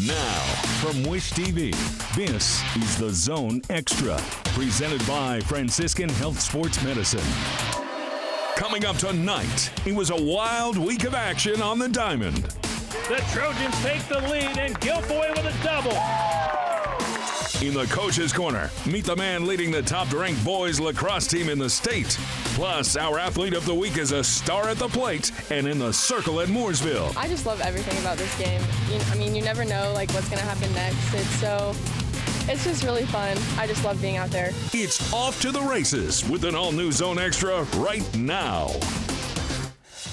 Now, from Wish TV, this is The Zone Extra, presented by Franciscan Health Sports Medicine. Coming up tonight, it was a wild week of action on the diamond. The Trojans take the lead, and Guilfoyle with a double. In the Coach's Corner, meet the man leading the top-ranked boys lacrosse team in the state. Plus, our athlete of the week is a star at the plate and in the circle at Mooresville. I just love everything about this game. You never know what's going to happen next. It's just really fun. I just love being out there. It's off to the races with an all-new Zone Extra right now.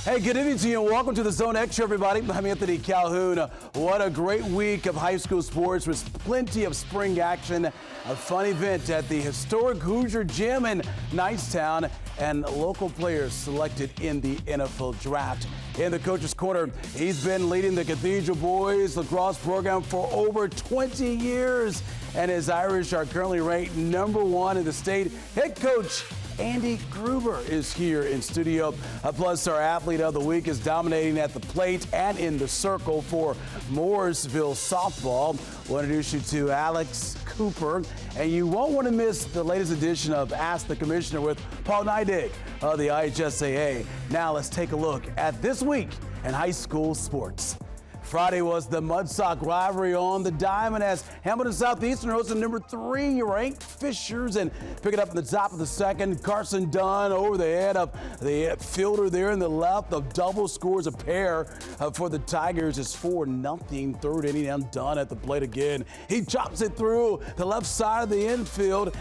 Hey, good evening to you and welcome to the Zone Extra, everybody. I'm Anthony Calhoun. What a great week of high school sports with plenty of spring action, a fun event at the historic Hoosier Gym in KNIGHTSTOWN, and local players selected in the NFL Draft. In the Coach's Corner, he's been leading the Cathedral Boys lacrosse program for over 20 years, and his Irish are currently ranked #1 in the state. Head coach Andy Gruber is here in studio. Plus, our athlete of the week is dominating at the plate and in the circle for Mooresville softball. We'll introduce you to Alex Cooper, and you won't want to miss the latest edition of Ask the Commissioner with Paul Neidig of the IHSAA. Now let's take a look at this week in high school sports. Friday was the Mudsock rivalry on the diamond as Hamilton Southeastern hosted #3 ranked Fishers, and pick it up in the top of the second. Carson Dunn over the head of the fielder there in the left. The double scores a pair for the Tigers. It's 4-0 third inning, and Dunn at the plate again. He chops it through the left side of the infield.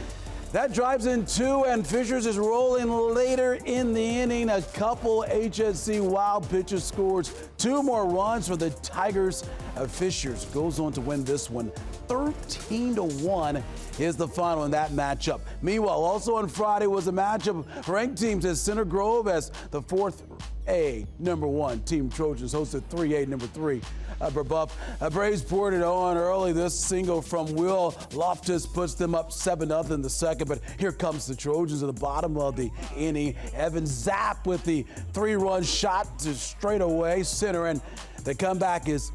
That drives in 2, and Fishers is rolling later in the inning. A couple HSC wild pitches scores 2 more runs for the Tigers. Fishers goes on to win this one. 13-1 is the final in that matchup. Meanwhile, also on Friday was a matchup of ranked teams at Center Grove as the 4A #1 team Trojans hosted 3A #3. Brebeuf. Braves poured it on early. This single from Will Loftus puts them up 7-0 in the second, but here comes the Trojans at the bottom of the inning. Evan Zapp with the 3-run shot to straightaway center, and the comeback is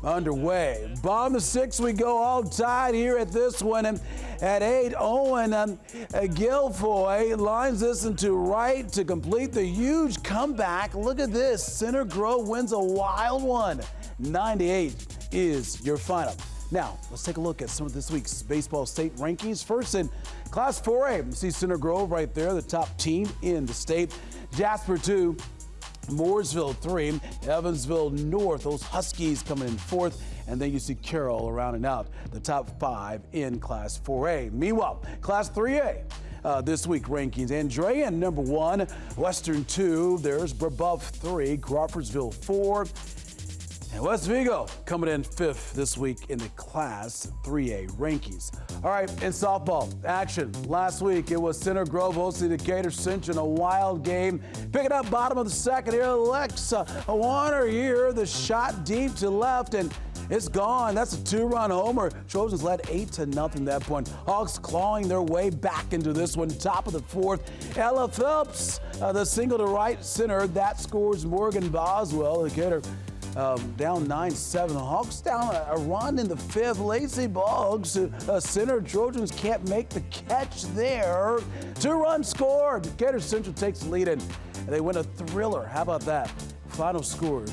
underway. Bottom of 6, we go all tied here at this one. And at 8, Owen Guilfoyle lines this into right to complete the huge comeback. Look at this. Center Grove wins a wild one. 98 is your final. Now, let's take a look at some of this week's baseball state rankings. First in Class 4A, you see Center Grove right there, the top team in the state. Jasper 2. Mooresville 3, Evansville North, those Huskies coming in 4th, and then you see Carroll rounding out the top 5 in Class 4A. Meanwhile, Class 3A, this week rankings, Andrea #1, Western 2, there's Brebeuf 3, Crawfordsville 4, and West Vigo coming in 5th this week in the Class 3A rankings. All right, in softball action, last week it was Center Grove hosting Decatur Central in a wild game. Picking up bottom of the second here, Alexa Warner here, the shot deep to left, and it's gone. That's a 2-run homer. Trojans led 8-0 at that point. Hawks clawing their way back into this one. Top of the 4th, Ella Phelps, the single to right center. That scores Morgan Boswell. Decatur down 9-7. The Hawks down a run in the 5th. Lacey Boggs, center. Trojans can't make the catch there. 2-run score. Decatur Central takes the lead, and they win a thriller. How about that? Final score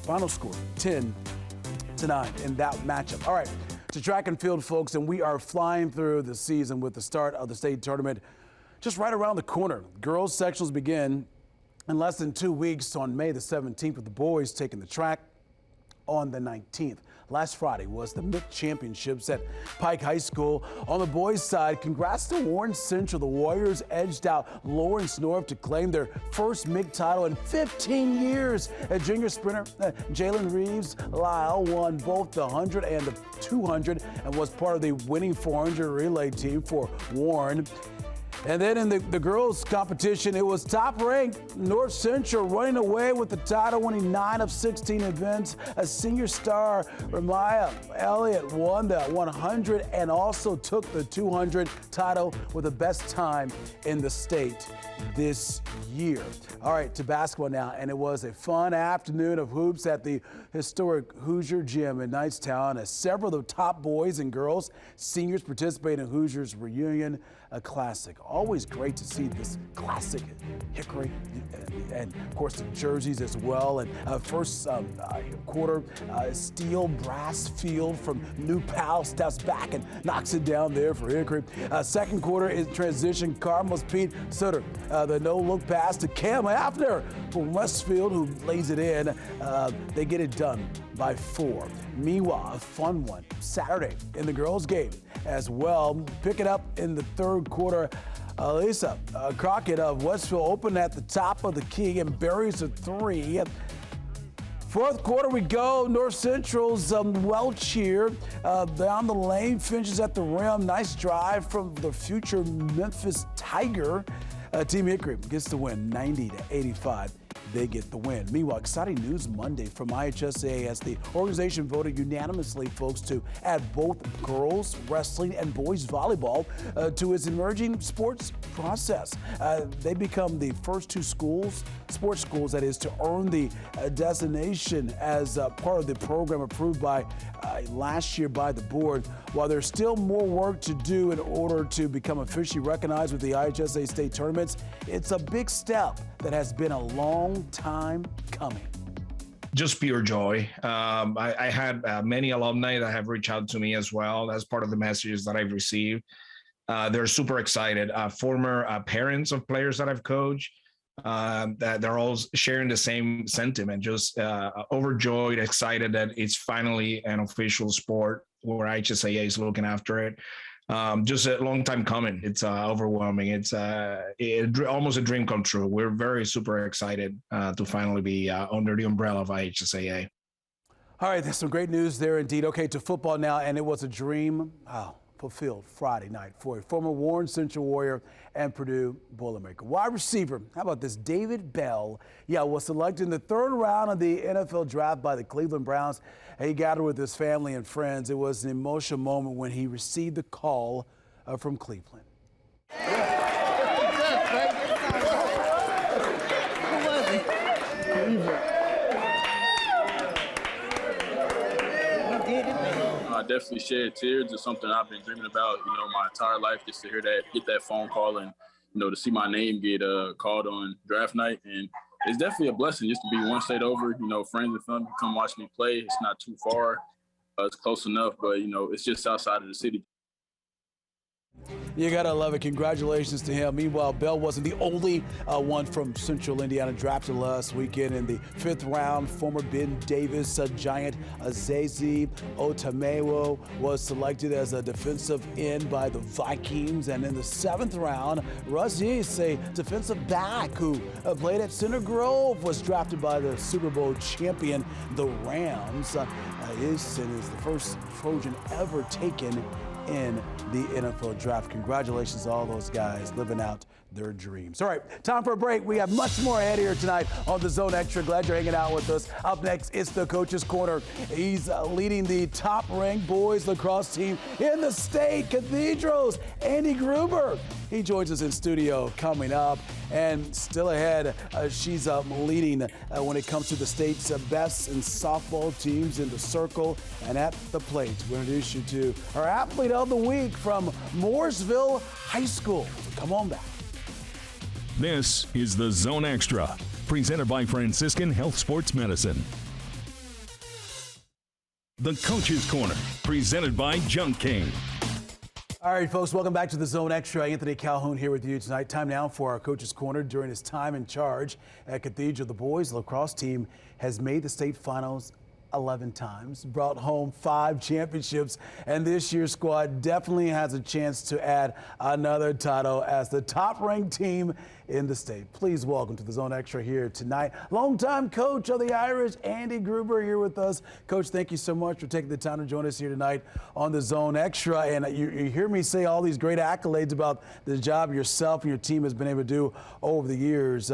10-9 in that matchup. All right, to track and field, folks, and we are flying through the season with the start of the state tournament just right around the corner. Girls sectionals begin in less than 2 weeks on May the 17th, with the boys taking the track on the 19th. Last Friday was the MIC Championships at Pike High School. On the boys' side, congrats to Warren Central. The Warriors edged out Lawrence North to claim their first MIC title in 15 years. A junior sprinter, Jalen Reeves Lyle, won both the 100 and the 200 and was part of the winning 400 relay team for Warren. And then in the girls' competition, it was top-ranked North Central running away with the title, winning 9 of 16 events. A senior star, Ramaya Elliott, won the 100 and also took the 200 title with the best time in the state this year. All right, to basketball now, and it was a fun afternoon of hoops at the historic Hoosier Gym in Knightstown as several of the top boys and girls, seniors participate in Hoosiers reunion, a classic. Always great to see this classic hickory and of course the jerseys as well. And first quarter, steel brass field from New Pal steps back and knocks it down there for hickory. Second quarter is transition. Carmel's Pete Sutter, the no-look pass to Cam Hafner from Westfield, who lays it in. They get it done by 4. Meanwhile, a fun one Saturday in the girls' game as well. Pick it up in the third quarter. Lisa Crockett of Westfield opened at the top of the key and buries a 3. Fourth quarter we go. North Central's Welch here down the lane, finishes at the rim. Nice drive from the future Memphis Tiger. Team Hickory gets the win, 90-85. They get the win. Meanwhile, exciting news Monday from IHSAA as the organization voted unanimously, folks, to add both girls wrestling and boys volleyball to its emerging sports process. They become the first 2 sports schools, that is, to earn the designation as part of the program approved by last year by the board. While there's still more work to do in order to become officially recognized with the IHSAA state tournaments, it's a big step that has been a long time coming. Just pure joy. I had many alumni that have reached out to me as well as part of the messages that I've received. They're super excited. Former parents of players that I've coached, that they're all sharing the same sentiment, just overjoyed, excited that it's finally an official sport where IHSAA is looking after it. Just a long time coming. It's overwhelming. It's almost a dream come true. We're very super excited to finally be under the umbrella of IHSAA. All right, there's some great news there indeed. Okay, to football now, and it was a dream fulfilled Friday night for a former Warren Central Warrior and Purdue Boilermaker. Wide receiver, how about this? David Bell, was selected in the 3rd round of the NFL draft by the Cleveland Browns. He gathered with his family and friends. It was an emotional moment when he received the call from Cleveland. I definitely shed tears. It's something I've been dreaming about, my entire life, just to hear that, get that phone call and, to see my name get called on draft night. And it's definitely a blessing just to be one state over, friends and family come watch me play. It's not too far. It's close enough, but, it's just outside of the city. You gotta love it. Congratulations to him. Meanwhile, Bell wasn't the only one from Central Indiana drafted last weekend in the 5th round. Former Ben Davis giant Azazi Otamewo was selected as a defensive end by the Vikings. And in the 7th round, Russ Yeast, a defensive back who played at Center Grove, was drafted by the Super Bowl champion, the Rams. Yeast is the first Trojan ever taken in the NFL draft. Congratulations to all those guys living out their dreams. All right, time for a break. We have much more ahead here tonight on the Zone Extra. Glad you're hanging out with us. Up next, it's the Coach's Corner. He's leading the top-ranked boys lacrosse team in the state, Cathedrals, Andy Gruber. He joins us in studio coming up. And still ahead, she's leading when it comes to the state's best in softball teams in the circle and at the plate. We'll introduce you to our athlete of the week from Mooresville High School. So come on back. This is the Zone Extra, presented by Franciscan Health Sports Medicine. The Coach's Corner, presented by Junk King. All right, folks, welcome back to the Zone Extra. Anthony Calhoun here with you tonight. Time now for our Coach's Corner. During his time in charge at Cathedral, the boys lacrosse team has made the state finals 11 times, brought home 5 championships, and this year's squad definitely has a chance to add another title as the top-ranked team in the state. Please welcome to the Zone Extra here tonight, longtime coach of the Irish, Andy Gruber, here with us. Coach, thank you so much for taking the time to join us here tonight on the Zone Extra. And you hear me say all these great accolades about the job yourself and your team has been able to do over the years.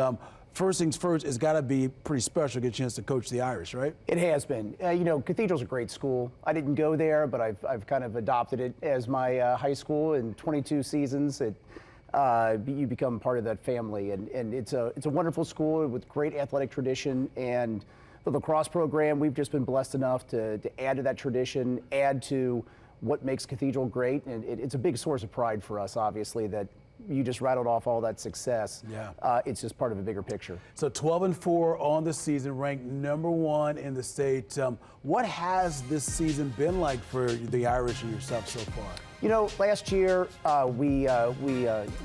First things first, it's got to be pretty special to get a chance to coach the Irish, right? It has been. You know, Cathedral's a great school. I didn't go there, but I've kind of adopted it as my high school. In 22 seasons, you become part of that family, and it's a wonderful school with great athletic tradition. And the lacrosse program, we've just been blessed enough to add to that tradition, add to what makes Cathedral great, and it's a big source of pride for us, obviously, that you just rattled off all that success. Yeah. It's just part of a bigger picture. So 12-4 on the season, ranked #1 in the state. What has this season been like for the Irish and yourself so far? You know, last year we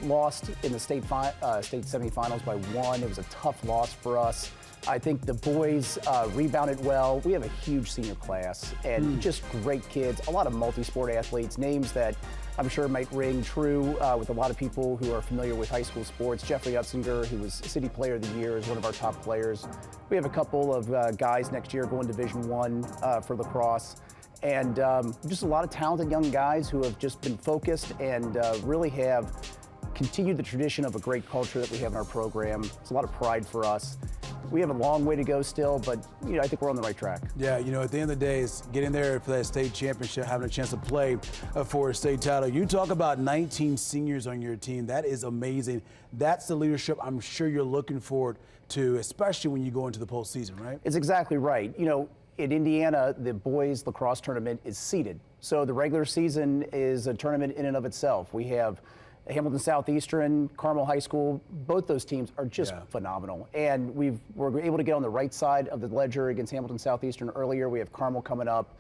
lost in the state semifinals by 1. It was a tough loss for us. I think the boys rebounded well. We have a huge senior class and just great kids, a lot of multi-sport athletes, names that I'm sure might ring true with a lot of people who are familiar with high school sports. Jeffrey Utzinger, who was City Player of the Year, is one of our top players. We have a couple of guys next year going Division I for lacrosse. And just a lot of talented young guys who have just been focused and really have continued the tradition of a great culture that we have in our program. It's a lot of pride for us. We have a long way to go still, but you know, I think we're on the right track. Yeah, you know, at the end of the day, it's getting there for that state championship, having a chance to play for a state title. You talk about 19 seniors on your team. That is amazing. That's the leadership I'm sure you're looking forward to, especially when you go into the postseason, right? It's exactly right. You know, in Indiana, the boys lacrosse tournament is seeded. So the regular season is a tournament in and of itself. We have Hamilton Southeastern, Carmel High School, both those teams are just phenomenal. And we're able to get on the right side of the ledger against Hamilton Southeastern earlier. We have Carmel coming up.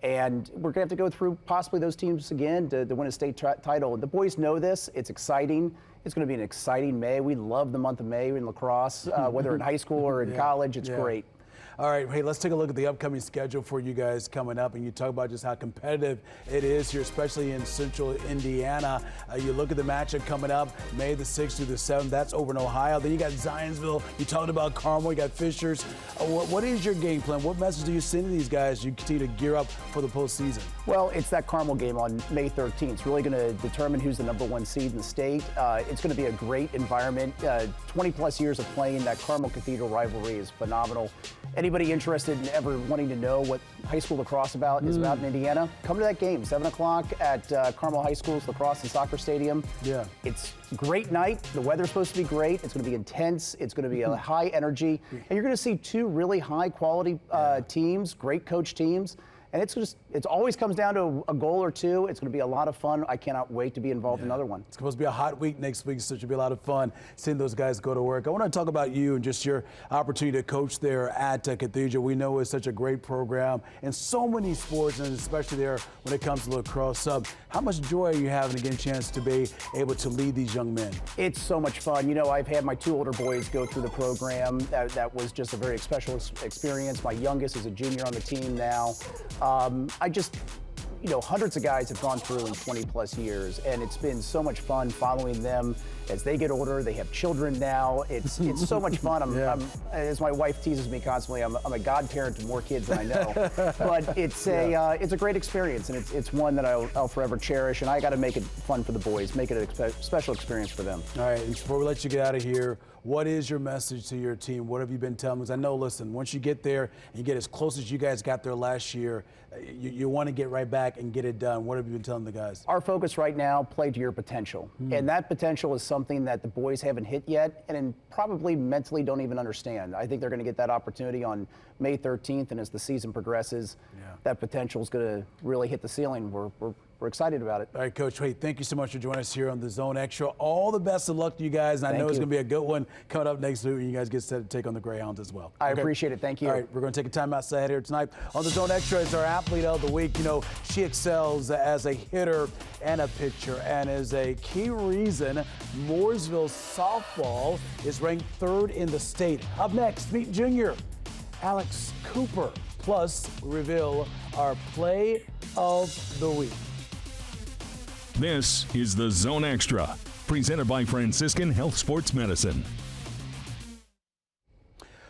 And we're going to have to go through possibly those teams again to win a state title. The boys know this. It's exciting. It's going to be an exciting May. We love the month of May in lacrosse, whether in high school or in college. It's great. All right, hey, let's take a look at the upcoming schedule for you guys coming up, and you talk about just how competitive it is here, especially in central Indiana. You look at the matchup coming up, May the 6th through the 7th. That's over in Ohio. Then you got Zionsville. You talked about Carmel. You got Fishers. What is your game plan? What message do you send to these guys as you continue to gear up for the postseason? Well, it's that Carmel game on May 13th. It's really going to determine who's the #1 seed in the state. It's going to be a great environment. 20-plus years of playing that Carmel Cathedral rivalry is phenomenal. Anybody interested in ever wanting to know what high school lacrosse is about in Indiana, come to that game, 7 o'clock at Carmel High School's Lacrosse and Soccer Stadium. Yeah. It's a great night. The weather's supposed to be great. It's going to be intense. It's going to be a high energy. And you're going to see 2 really high quality teams, great coach teams. And it always comes down to a goal or 2. It's going to be a lot of fun. I cannot wait to be involved in another one. It's supposed to be a hot week next week, so it should be a lot of fun seeing those guys go to work. I want to talk about you and just your opportunity to coach there at Cathedral. We know it's such a great program in so many sports, and especially there when it comes to lacrosse. How much joy are you having to get a chance to be able to lead these young men? It's so much fun. You know, I've had my 2 older boys go through the program. That was just a very special experience. My youngest is a junior on the team now. Hundreds of guys have gone through in 20-plus years, and it's been so much fun following them as they get older. They have children now. It's so much fun. As my wife teases me constantly, I'm a godparent to more kids than I know. But it's a great experience, and it's one that I'll forever cherish. And I got to make it fun for the boys, make it a special experience for them. All right, and before we let you get out of here, what is your message to your team? What have you been telling them? Because I know, listen, once you get there and you get as close as you guys got there last year, you want to get right back and get it done. What have you been telling the guys? Our focus right now, play to your potential. And that potential is something that the boys haven't hit yet and probably mentally don't even understand. I think they're going to get that opportunity on May 13th, and as the season progresses, that potential is going to really hit the ceiling. We're excited about it. All right, Coach, hey, thank you so much for joining us here on the Zone Extra. All the best of luck to you guys, and I know it's going to be a good one coming up next week when you guys get set to take on the Greyhounds as well. I appreciate it. Thank you. All right, we're going to take a time outside here tonight. On the Zone Extra is our athlete of the week. You know, she excels as a hitter and a pitcher, and is a key reason Mooresville softball is ranked 3rd in the state. Up next, meet Junior. Alex Cooper. Plus, we reveal our play of the week. This is the Zone Extra, presented by Franciscan Health Sports Medicine.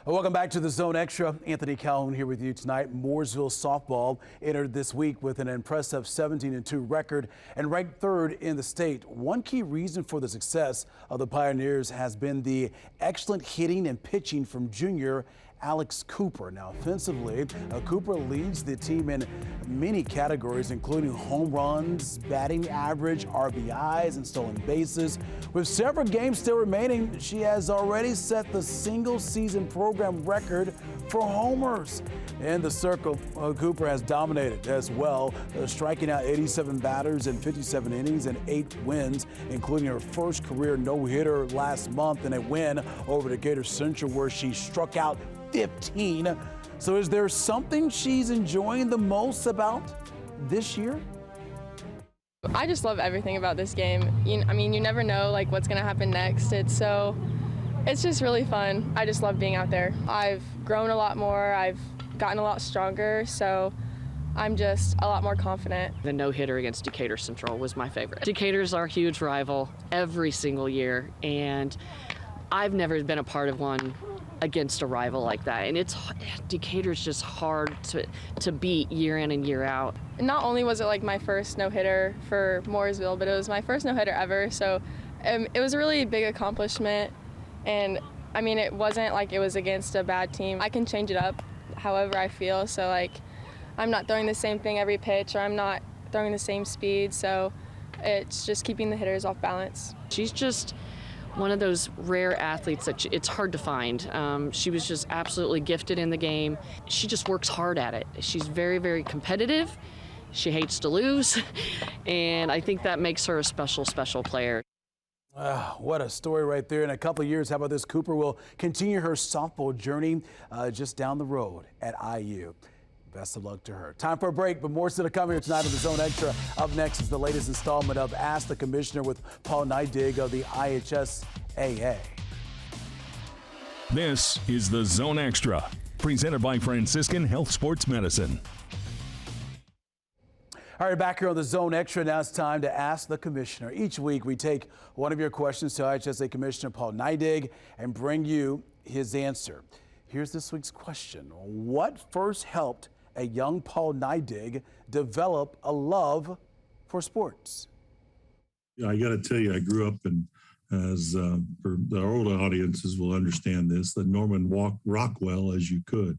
Welcome back to the Zone Extra. Anthony Calhoun here with you tonight. Mooresville softball entered this week with an impressive 17-2 record and ranked third in the state. One key reason for the success of the Pioneers has been the excellent hitting and pitching from junior Alex Cooper. Now, offensively, Cooper leads the team in many categories, including home runs, batting average, RBIs, and stolen bases. With several games still remaining, she has already set the single-season program record for homers. In the circle, Cooper has dominated as well, striking out 87 batters in 57 innings and 8 wins, including her first career no-hitter last month and a win over Decatur Central where she struck out 15. So is there something she's enjoying the most about this year? I just love everything about this game. You never know like what's gonna happen next. It's just really fun. I just love being out there. I've grown a lot more. I've gotten a lot stronger. So I'm just a lot more confident. The no-hitter against Decatur Central was my favorite. Decatur's our huge rival every single year, and I've never been a part of one against a rival like that, and Decatur's just hard to beat year in and year out. Not only was it like my first no-hitter for Mooresville, but it was my first no-hitter ever, so it was a really big accomplishment. And I mean, it wasn't like it was against a bad team. I can change it up however I feel, so like I'm not throwing the same thing every pitch, or I'm not throwing the same speed, so it's just keeping the hitters off balance. She's just one of those rare athletes that it's hard to find. She was just absolutely gifted in the game. She just works hard at it. She's very, very competitive. She hates to lose, and I think that makes her a special, special player. What a story right there. In a couple of years, how about this? Cooper will continue her softball journey just down the road at IU. Best of luck to her. Time for a break, but more still to come here tonight on the Zone Extra. Up next is the latest installment of Ask the Commissioner with Paul Neidig of the IHSAA. This is the Zone Extra, presented by Franciscan Health Sports Medicine. All right, back here on the Zone Extra, now it's time to Ask the Commissioner. Each week, we take one of your questions to IHSAA Commissioner Paul Neidig and bring you his answer. Here's this week's question. What first helped a young Paul Neidig develop a love for sports? Yeah, I got to tell you, I grew up in, as for the older audiences will understand this, that Norman Rockwell as you could.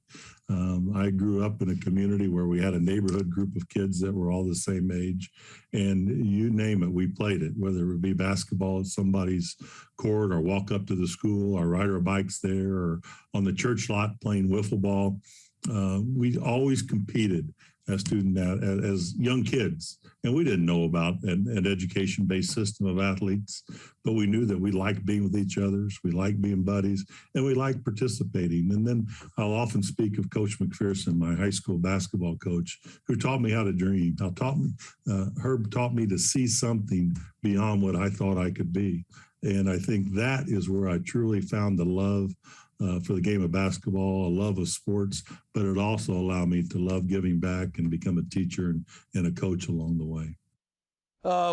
I grew up in a community where we had a neighborhood group of kids that were all the same age, and you name it, we played it, whether it would be basketball at somebody's court or walk up to the school or ride our bikes there or on the church lot playing wiffle ball. We always competed as young kids, and we didn't know about an education-based system of athletes, but we knew that we liked being with each other, we liked being buddies, and we liked participating. And then I'll often speak of Coach McPherson, my high school basketball coach, who taught me how to dream. Herb taught me to see something beyond what I thought I could be. And I think that is where I truly found the love for the game of basketball, a love of sports, but it also allowed me to love giving back and become a teacher and a coach along the way.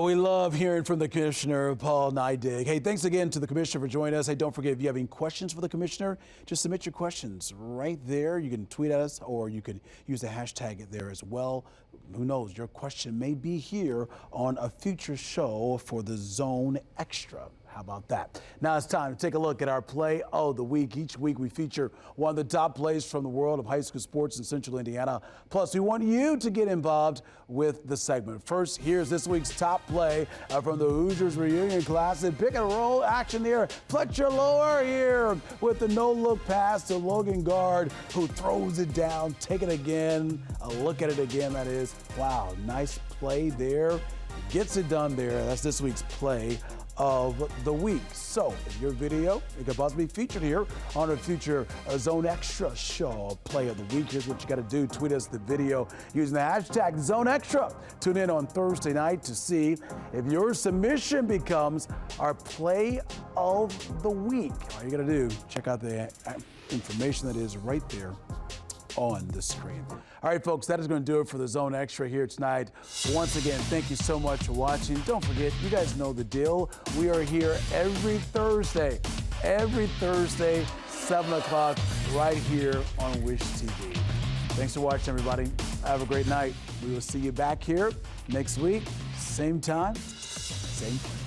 We love hearing from the Commissioner, Paul Neidig. Hey, thanks again to the Commissioner for joining us. Hey, don't forget, if you have any questions for the Commissioner, just submit your questions right there. You can tweet at us, or you could use the hashtag there as well. Who knows, your question may be here on a future show for the Zone Extra. How about that? Now it's time to take a look at our play of the week. Each week we feature one of the top plays from the world of high school sports in Central Indiana. Plus, we want you to get involved with the segment. First, here's this week's top play from the Hoosiers Reunion Classic. Pick and roll action here. Fletcher Lower here with the no-look pass to Logan Guard, who throws it down. Take it again. A look at it again, that is. Wow, nice play there. Gets it done there. That's this week's play of the week. So if your video, it could possibly be featured here on a future Zone Extra show, play of the week. Here's what you got to do. Tweet us the video using the hashtag Zone Extra. Tune in on Thursday night to see if your submission becomes our play of the week. All you got to do, check out the information that is right there on the screen. All right, folks, that is going to do it for the Zone Extra here tonight. Once again, thank you so much for watching. Don't forget, you guys know the deal. We are here every Thursday, 7 o'clock, right here on Wish TV. Thanks for watching, everybody. Have a great night. We will see you back here next week, same time, same place.